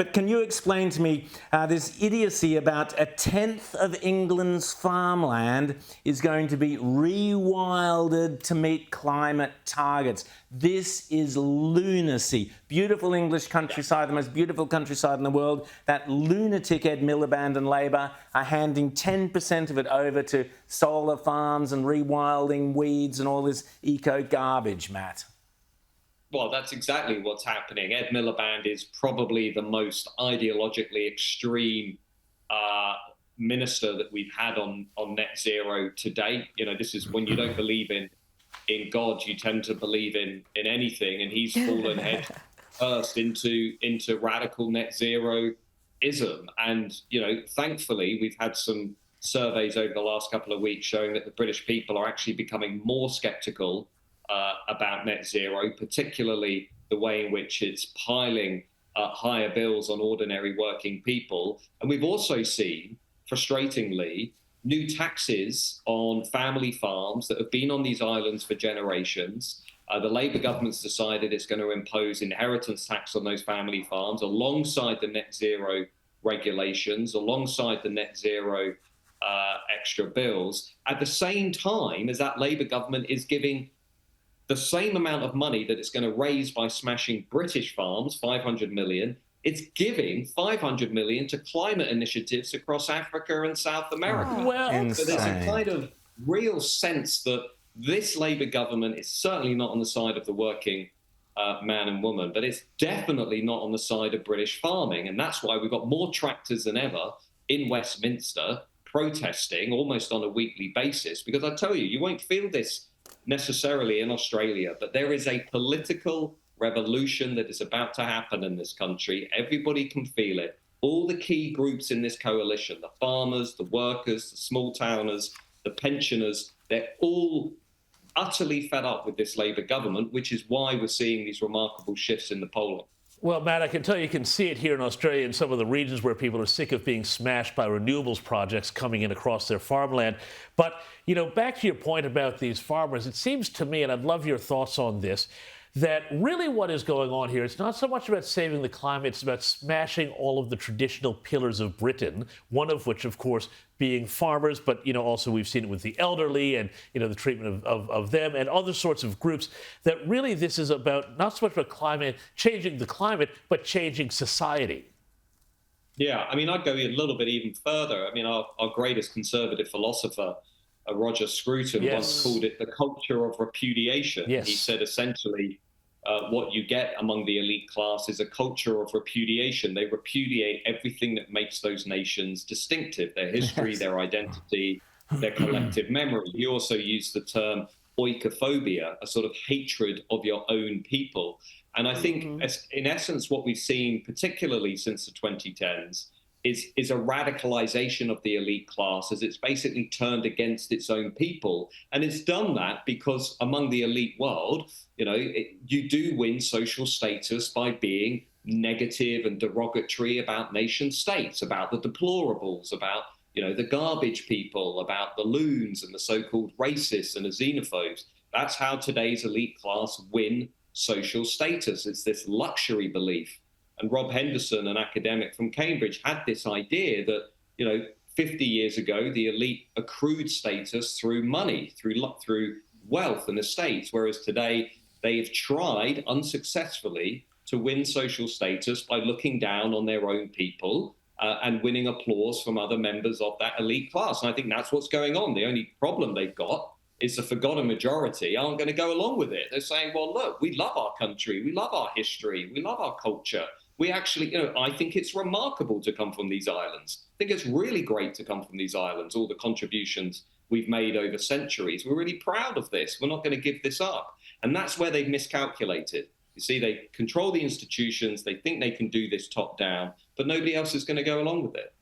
But can you explain to me this idiocy about a tenth of England's farmland is going to be rewilded to meet climate targets? This is lunacy. Beautiful English countryside, the most beautiful countryside in the world. That lunatic Ed Miliband and Labor are handing 10% of it over to solar farms and rewilding weeds and all this eco garbage, Matt. Well, that's exactly what's happening. Ed Miliband is probably the most ideologically extreme minister that we've had on net zero to date. You know, this is when you don't believe in God, you tend to believe in anything, and he's fallen head first into radical net zero-ism. And, you know, thankfully, we've had some surveys over the last couple of weeks showing that the British people are actually becoming more skeptical about net zero, particularly the way in which it's piling higher bills on ordinary working people. And we've also seen, frustratingly, new taxes on family farms that have been on these islands for generations. The Labour government's decided it's going to impose inheritance tax on those family farms alongside the net zero regulations, alongside the net zero extra bills, at the same time as that Labour government is giving the same amount of money that it's going to raise by smashing British farms, 500 million, it's giving 500 million to climate initiatives across Africa and South America. Oh, well, so there's a kind of real sense that this Labour government is certainly not on the side of the working man and woman, but it's definitely not on the side of British farming. And that's why we've got more tractors than ever in Westminster protesting almost on a weekly basis. Because I tell you, you won't feel this necessarily in Australia, but there is a political revolution that is about to happen in this country. Everybody can feel it. All the key groups in this coalition, the farmers, the workers, the small towners, the pensioners, they're all utterly fed up with this Labour government, which is why we're seeing these remarkable shifts in the polling. Well, Matt, I can tell you can see it here in Australia in some of the regions where people are sick of being smashed by renewables projects coming in across their farmland. But, you know, back to your point about these farmers, it seems to me, and I'd love your thoughts on this, that really what is going on here, it's not so much about saving the climate, it's about smashing all of the traditional pillars of Britain, one of which, of course, being farmers, but, you know, also we've seen it with the elderly and, you know, the treatment of them and other sorts of groups, that really this is about not so much about climate, changing the climate, but changing society. Yeah, I mean, I'd go a little bit even further. I mean, our greatest conservative philosopher, Roger Scruton, once called it the culture of repudiation. Yes. He said essentially what you get among the elite class is a culture of repudiation. They repudiate everything that makes those nations distinctive, their history, their identity, their collective memory. He also used the term oikophobia, a sort of hatred of your own people. And I think, in essence, what we've seen, particularly since the 2010s, is a radicalization of the elite class as it's basically turned against its own people. And it's done that because among the elite world, you know, you do win social status by being negative and derogatory about nation states, about the deplorables, about, you know, the garbage people, about the loons and the so-called racists and the xenophobes. That's how today's elite class win social status. It's this luxury belief. And Rob Henderson, an academic from Cambridge, had this idea that, you know, 50 years ago, the elite accrued status through money, through wealth and estates, whereas today they've tried unsuccessfully to win social status by looking down on their own people and winning applause from other members of that elite class. And I think that's what's going on. The only problem they've got is the forgotten majority aren't going to go along with it. They're saying, well, look, we love our country, we love our history, we love our culture. We actually, you know, I think it's remarkable to come from these islands. I think it's really great to come from these islands, all the contributions we've made over centuries. We're really proud of this. We're not going to give this up. And that's where they've miscalculated. You see, they control the institutions. They think they can do this top down, but nobody else is going to go along with it.